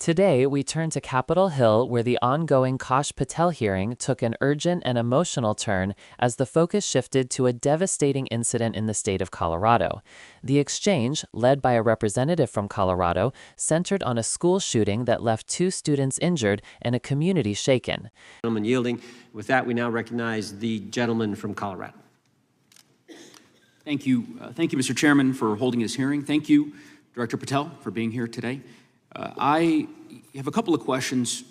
Today, we turn to Capitol Hill, where the ongoing Kash Patel hearing took an urgent and emotional turn as the focus shifted to a devastating incident in the state of Colorado. The exchange, led by a representative from Colorado, centered on a school shooting that left 2 students injured and a community shaken. Gentleman yielding. With that, we now recognize the gentleman from Colorado. Thank you, Mr. Chairman, for holding this hearing. Thank you, Director Patel, for being here today. I have a couple of questions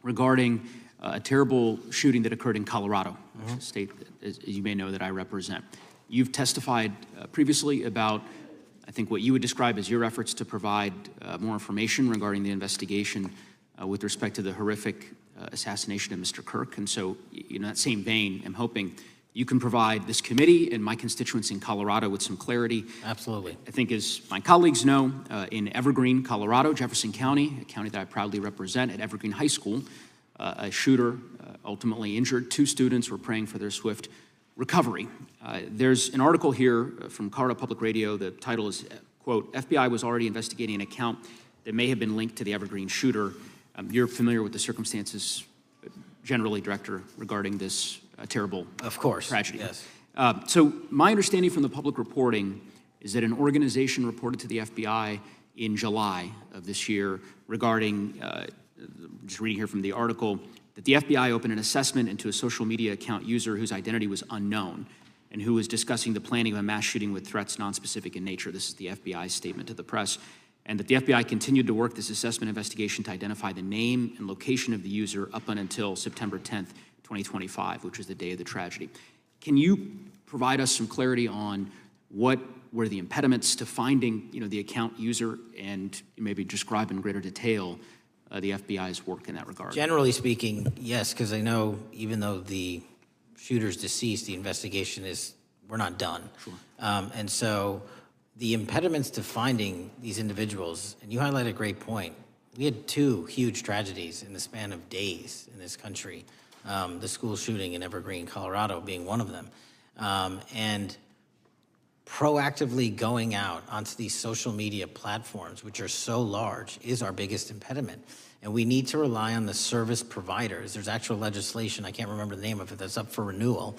regarding a terrible shooting that occurred in Colorado, a state, as you may know, that I represent. You've testified previously about, I think, what you would describe as your efforts to provide more information regarding the investigation with respect to the horrific assassination of Mr. Kirk. And so, in that same vein, I'm hoping you can provide this committee and my constituents in Colorado with some clarity. Absolutely. I think, as my colleagues know, in Evergreen, Colorado, Jefferson County, a county that I proudly represent, at Evergreen High School, a shooter ultimately injured. 2 students were praying for their swift recovery. There's an article here from Colorado Public Radio. The title is, quote, FBI was already investigating an account that may have been linked to the Evergreen shooter. You're familiar with the circumstances generally, Director, regarding this terrible tragedy. Yes. So my understanding from the public reporting is that an organization reported to the FBI in July of this year regarding, just reading here from the article, that the FBI opened an assessment into a social media account user whose identity was unknown and who was discussing the planning of a mass shooting with threats nonspecific in nature. This is the FBI's statement to the press. And that the FBI continued to work this assessment investigation to identify the name and location of the user up until September 10th, 2025, which was the day of the tragedy. Can you provide us some clarity on what were the impediments to finding, the account user, and maybe describe in greater detail the FBI's work in that regard? Generally speaking, yes, because I know even though the shooter's deceased, the investigation we're not done. Sure. And so the impediments to finding these individuals, and you highlight a great point. We had 2 huge tragedies in the span of days in this country. The school shooting in Evergreen, Colorado being one of them. And proactively going out onto these social media platforms, which are so large, is our biggest impediment. And we need to rely on the service providers. There's actual legislation, I can't remember the name of it, that's up for renewal,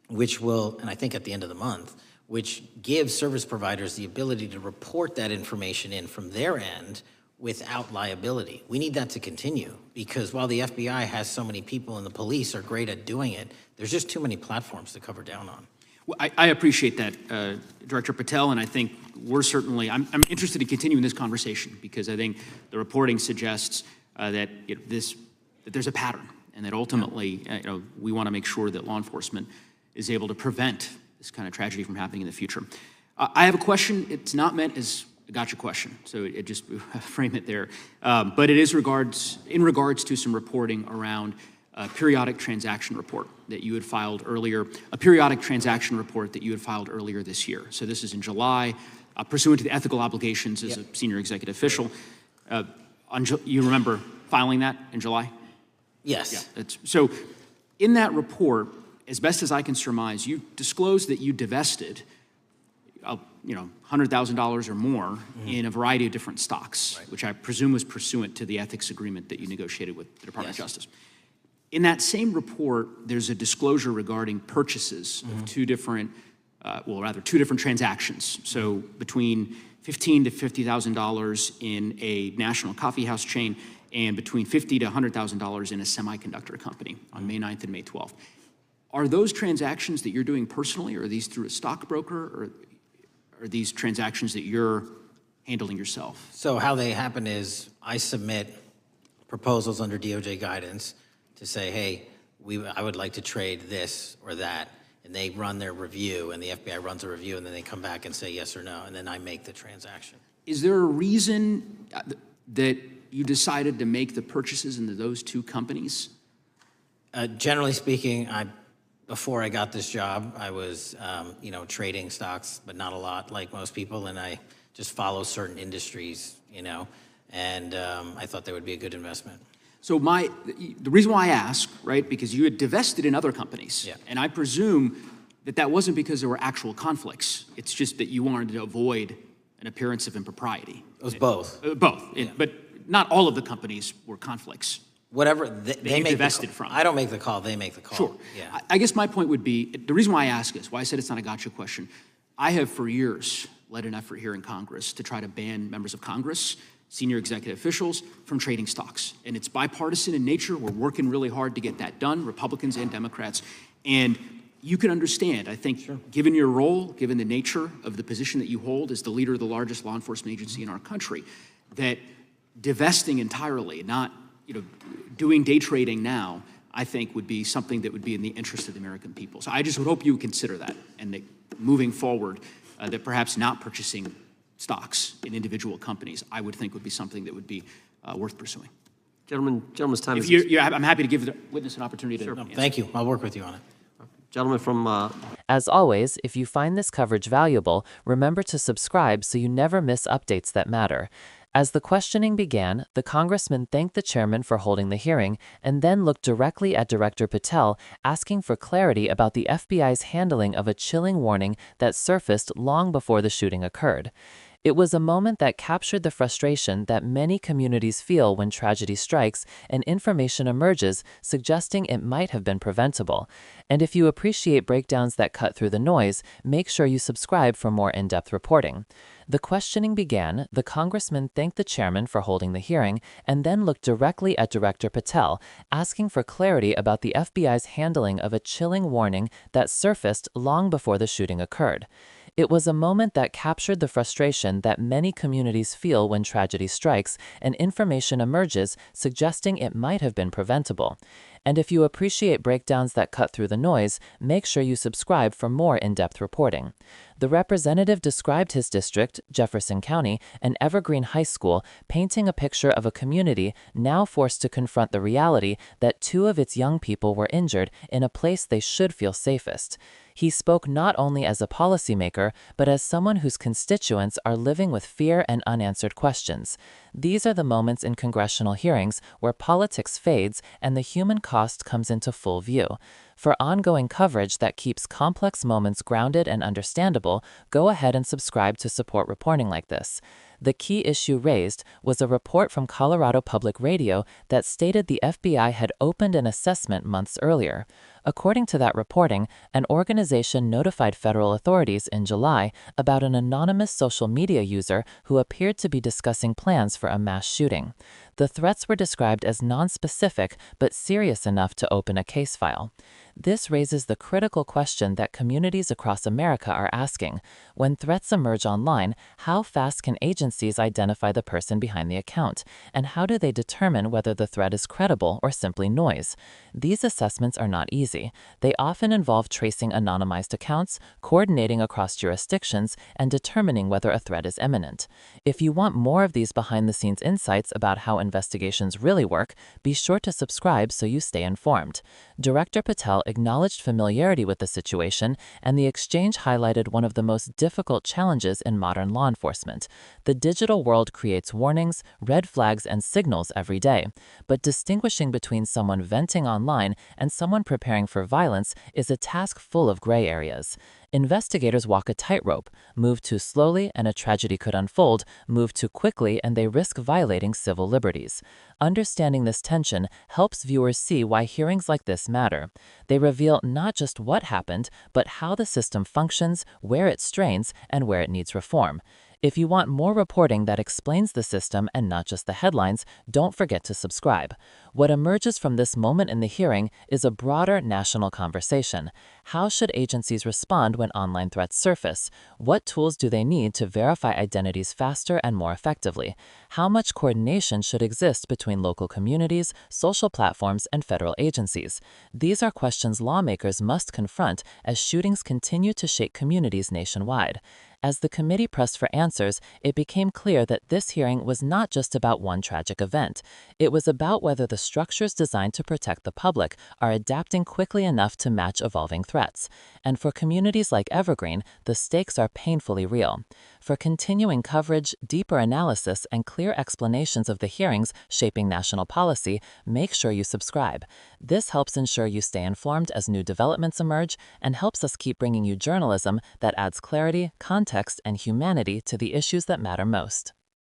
which will, and I think at the end of the month, which gives service providers the ability to report that information in from their end without liability. We need that to continue, because while the FBI has so many people and the police are great at doing it, there's just too many platforms to cover down on. Well, I appreciate that, Director Patel, and I think we're certainly, I'm interested in continuing this conversation, because I think the reporting suggests that there's a pattern, and that ultimately, we want to make sure that law enforcement is able to prevent this kind of tragedy from happening in the future. I have a question. It's not meant as a gotcha question, so it just frame it there. But it is in regards to some reporting around a periodic transaction report that you had filed earlier, this year. So this is in July, pursuant to the ethical obligations as a senior executive official. You remember filing that in July? Yes. Yeah, so in that report, as best as I can surmise, you disclosed that you divested $100,000 or more in a variety of different stocks, which I presume was pursuant to the ethics agreement that you negotiated with the Department of Justice. In that same report, there's a disclosure regarding purchases of 2 different transactions. So between $15,000 to $50,000 in a national coffee house chain, and between $50,000 to $100,000 in a semiconductor company on May 9th and May 12th. Are those transactions that you're doing personally, or are these through a stockbroker, or are these transactions that you're handling yourself? So how they happen is I submit proposals under DOJ guidance to say, hey, I would like to trade this or that, and they run their review, and the FBI runs a review, and then they come back and say yes or no, and then I make the transaction. Is there a reason that you decided to make the purchases into those 2 companies? Generally speaking, before I got this job, I was, trading stocks, but not a lot, like most people, and I just follow certain industries, and I thought they would be a good investment. So the reason why I ask, right, because you had divested in other companies, and I presume that wasn't because there were actual conflicts. It's just that you wanted to avoid an appearance of impropriety. It was both. Both. Yeah. But not all of the companies were conflicts. Whatever they make divested from. I don't make the call, they make the call. Sure. Yeah. I guess my point would be, the reason why I ask is, why I said it's not a gotcha question, I have for years led an effort here in Congress to try to ban members of Congress, senior executive officials, from trading stocks. And it's bipartisan in nature. We're working really hard to get that done, Republicans and Democrats. And you can understand, I think, given your role, given the nature of the position that you hold as the leader of the largest law enforcement agency in our country, that divesting entirely, not doing day trading now, I think would be something that would be in the interest of the American people. So I just would hope you would consider that, and that moving forward, that perhaps not purchasing stocks in individual companies, I would think would be something that would be worth pursuing. Gentleman's time is... I'm happy to give the witness an opportunity to answer. Thank you. I'll work with you on it. Gentleman from... As always, if you find this coverage valuable, remember to subscribe so you never miss updates that matter. As the questioning began, the congressman thanked the chairman for holding the hearing and then looked directly at Director Patel, asking for clarity about the FBI's handling of a chilling warning that surfaced long before the shooting occurred. It was a moment that captured the frustration that many communities feel when tragedy strikes and information emerges suggesting it might have been preventable. And if you appreciate breakdowns that cut through the noise, make sure you subscribe for more in-depth reporting. The questioning began, the congressman thanked the chairman for holding the hearing and then looked directly at Director Patel, asking for clarity about the FBI's handling of a chilling warning that surfaced long before the shooting occurred. It was a moment that captured the frustration that many communities feel when tragedy strikes and information emerges suggesting it might have been preventable. And if you appreciate breakdowns that cut through the noise, make sure you subscribe for more in-depth reporting. The representative described his district, Jefferson County, an evergreen high school, painting a picture of a community now forced to confront the reality that 2 of its young people were injured in a place they should feel safest. He spoke not only as a policymaker, but as someone whose constituents are living with fear and unanswered questions. These are the moments in congressional hearings where politics fades and the human cost comes into full view. For ongoing coverage that keeps complex moments grounded and understandable, go ahead and subscribe to support reporting like this. The key issue raised was a report from Colorado Public Radio that stated the FBI had opened an assessment months earlier. According to that reporting, an organization notified federal authorities in July about an anonymous social media user who appeared to be discussing plans for a mass shooting. The threats were described as nonspecific but serious enough to open a case file. This raises the critical question that communities across America are asking. When threats emerge online, how fast can agencies identify the person behind the account? And how do they determine whether the threat is credible or simply noise? These assessments are not easy. They often involve tracing anonymized accounts, coordinating across jurisdictions, and determining whether a threat is imminent. If you want more of these behind-the-scenes insights about how investigations really work, be sure to subscribe so you stay informed. Director Patel acknowledged familiarity with the situation, and the exchange highlighted one of the most difficult challenges in modern law enforcement. The digital world creates warnings, red flags, and signals every day, but distinguishing between someone venting online and someone preparing for violence is a task full of gray areas. Investigators walk a tightrope, move too slowly and a tragedy could unfold, move too quickly and they risk violating civil liberties. Understanding this tension helps viewers see why hearings like this matter. They reveal not just what happened, but how the system functions, where it strains, and where it needs reform. If you want more reporting that explains the system and not just the headlines, don't forget to subscribe. What emerges from this moment in the hearing is a broader national conversation. How should agencies respond when online threats surface? What tools do they need to verify identities faster and more effectively? How much coordination should exist between local communities, social platforms, and federal agencies? These are questions lawmakers must confront as shootings continue to shake communities nationwide. As the committee pressed for answers, it became clear that this hearing was not just about one tragic event. It was about whether the structures designed to protect the public are adapting quickly enough to match evolving threats. And for communities like Evergreen, the stakes are painfully real. For continuing coverage, deeper analysis, and clear explanations of the hearings shaping national policy, make sure you subscribe. This helps ensure you stay informed as new developments emerge and helps us keep bringing you journalism that adds clarity, context, and humanity to the issues that matter most.